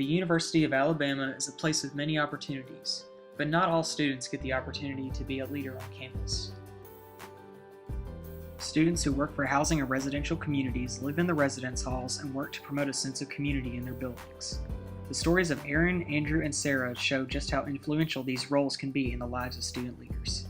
The University of Alabama is a place with many opportunities, but not all students get the opportunity to be a leader on campus. Students who work for housing and residential communities live in the residence halls and work to promote a sense of community in their buildings. The stories of Aaron, Andrew, and Sarah show just how influential these roles can be in the lives of student leaders.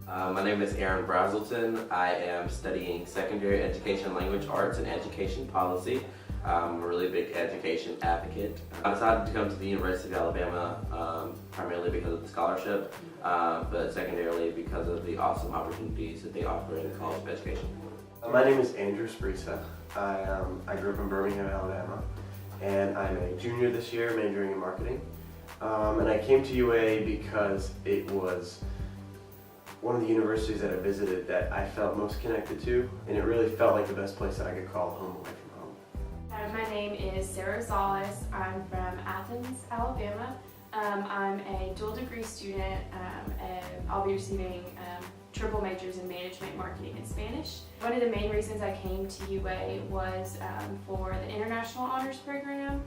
My name is Aaron Brazelton. I am studying secondary education, language arts, and education policy. I'm a really big education advocate. I decided to come to the University of Alabama primarily because of the scholarship, but secondarily because of the awesome opportunities that they offer in the College of Education. My name is Andrew Sprisa. I grew up in Birmingham, Alabama, and I'm a junior this year, majoring in marketing. And I came to UA because it was one of the universities that I visited that I felt most connected to, and it really felt like the best place that I could call home away from home. My name is Sarah Zales. I'm from Athens, Alabama. I'm a dual degree student, and I'll be receiving triple majors in management, marketing, and Spanish. One of the main reasons I came to UA was for the International Honors Program.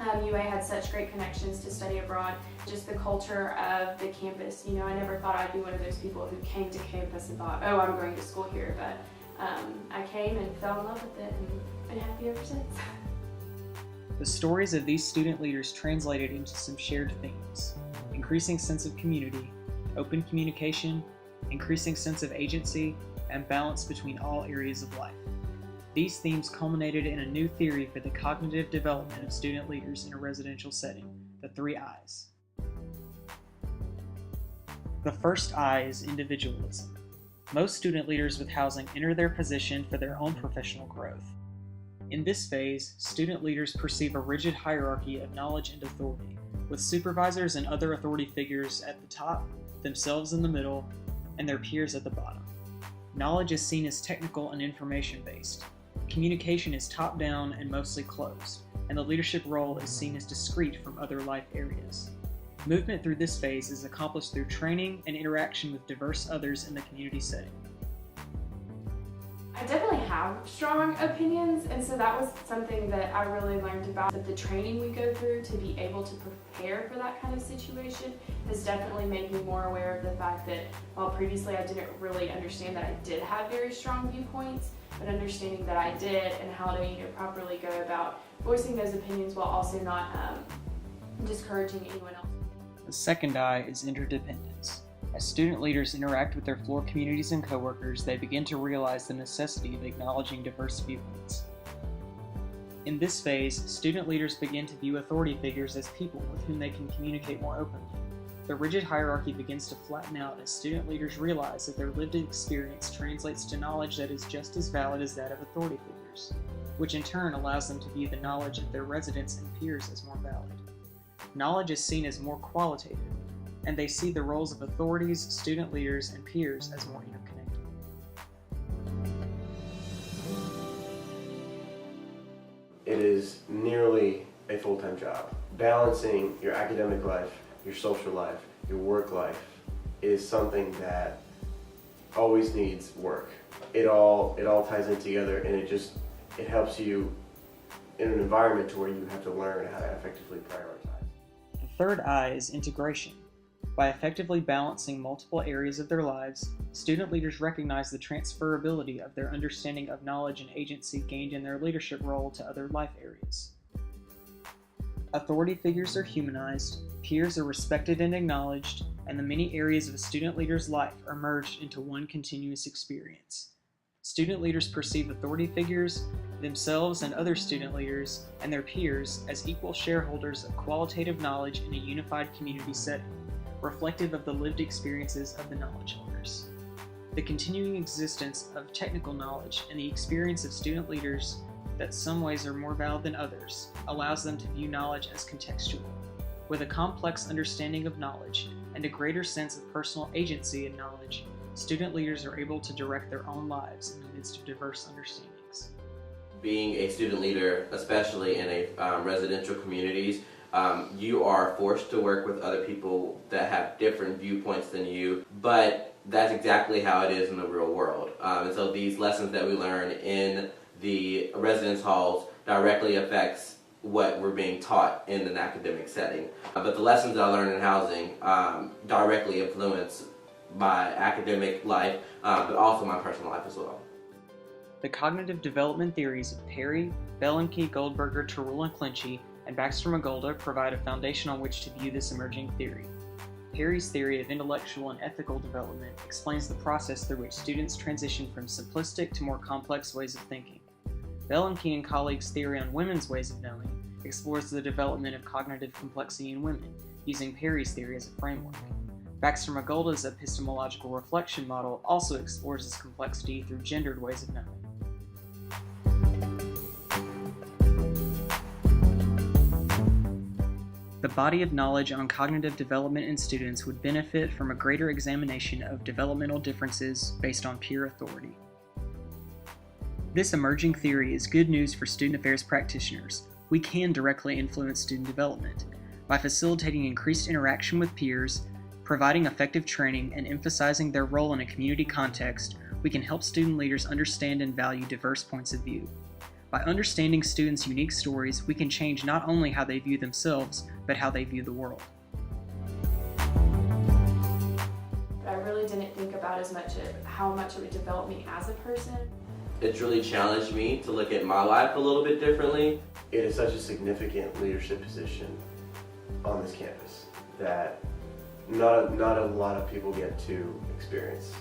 UA had such great connections to study abroad. Just the culture of the campus. You know, I never thought I'd be one of those people who came to campus and thought, oh, I'm going to school here. But I came and fell in love with it and been happy ever since. The stories of these student leaders translated into some shared themes: increasing sense of community, open communication, increasing sense of agency, and balance between all areas of life. These themes culminated in a new theory for the cognitive development of student leaders in a residential setting, the 3 I's. The first I is individualism. Most student leaders with housing enter their position for their own professional growth. In this phase, student leaders perceive a rigid hierarchy of knowledge and authority, with supervisors and other authority figures at the top, themselves in the middle, and their peers at the bottom. Knowledge is seen as technical and information-based. Communication is top-down and mostly closed, and the leadership role is seen as discrete from other life areas. Movement through this phase is accomplished through training and interaction with diverse others in the community setting. I definitely have strong opinions, and so that was something that I really learned about. That the training we go through to be able to prepare for that kind of situation has definitely made me more aware of the fact that while previously I didn't really understand that I did have very strong viewpoints, but understanding that I did and how to properly go about voicing those opinions while also not discouraging anyone else. The second I is interdependence. As student leaders interact with their floor communities and coworkers, they begin to realize the necessity of acknowledging diverse viewpoints. In this phase, student leaders begin to view authority figures as people with whom they can communicate more openly. The rigid hierarchy begins to flatten out as student leaders realize that their lived experience translates to knowledge that is just as valid as that of authority figures, which in turn allows them to view the knowledge of their residents and peers as more valid. Knowledge is seen as more qualitative, and they see the roles of authorities, student leaders, and peers as more interconnected. It is nearly a full-time job. Balancing your academic life, your social life, your work life is something that always needs work. It all ties in together, and it helps you in an environment to where you have to learn how to effectively prioritize. The third I is integration. By effectively balancing multiple areas of their lives, student leaders recognize the transferability of their understanding of knowledge and agency gained in their leadership role to other life areas. Authority figures are humanized, peers are respected and acknowledged, and the many areas of a student leader's life are merged into one continuous experience. Student leaders perceive authority figures, themselves and other student leaders, and their peers as equal shareholders of qualitative knowledge in a unified community setting, reflective of the lived experiences of the knowledge holders. The continuing existence of technical knowledge and the experience of student leaders that some ways are more valid than others allows them to view knowledge as contextual. With a complex understanding of knowledge and a greater sense of personal agency in knowledge, student leaders are able to direct their own lives in the midst of diverse understandings. Being a student leader, especially in a residential communities, you are forced to work with other people that have different viewpoints than you, but that's exactly how it is in the real world. And so these lessons that we learn in the residence halls directly affects what we're being taught in an academic setting. But the lessons that I learned in housing directly influence my academic life, but also my personal life as well. The cognitive development theories of Perry, Bellamy, Goldberger, Tarul, and Clinchey, and Baxter-Magolda provide a foundation on which to view this emerging theory. Perry's theory of intellectual and ethical development explains the process through which students transition from simplistic to more complex ways of thinking. Bellamy and colleagues' theory on women's ways of knowing explores the development of cognitive complexity in women, using Perry's theory as a framework. Baxter-Magolda's epistemological reflection model also explores this complexity through gendered ways of knowing. The body of knowledge on cognitive development in students would benefit from a greater examination of developmental differences based on peer authority. This emerging theory is good news for student affairs practitioners. We can directly influence student development. By facilitating increased interaction with peers, providing effective training, and emphasizing their role in a community context, we can help student leaders understand and value diverse points of view. By understanding students' unique stories, we can change not only how they view themselves, but how they view the world. I really didn't think about as much of how much it would develop me as a person. It's really challenged me to look at my life a little bit differently. It is such a significant leadership position on this campus that not a lot of people get to experience.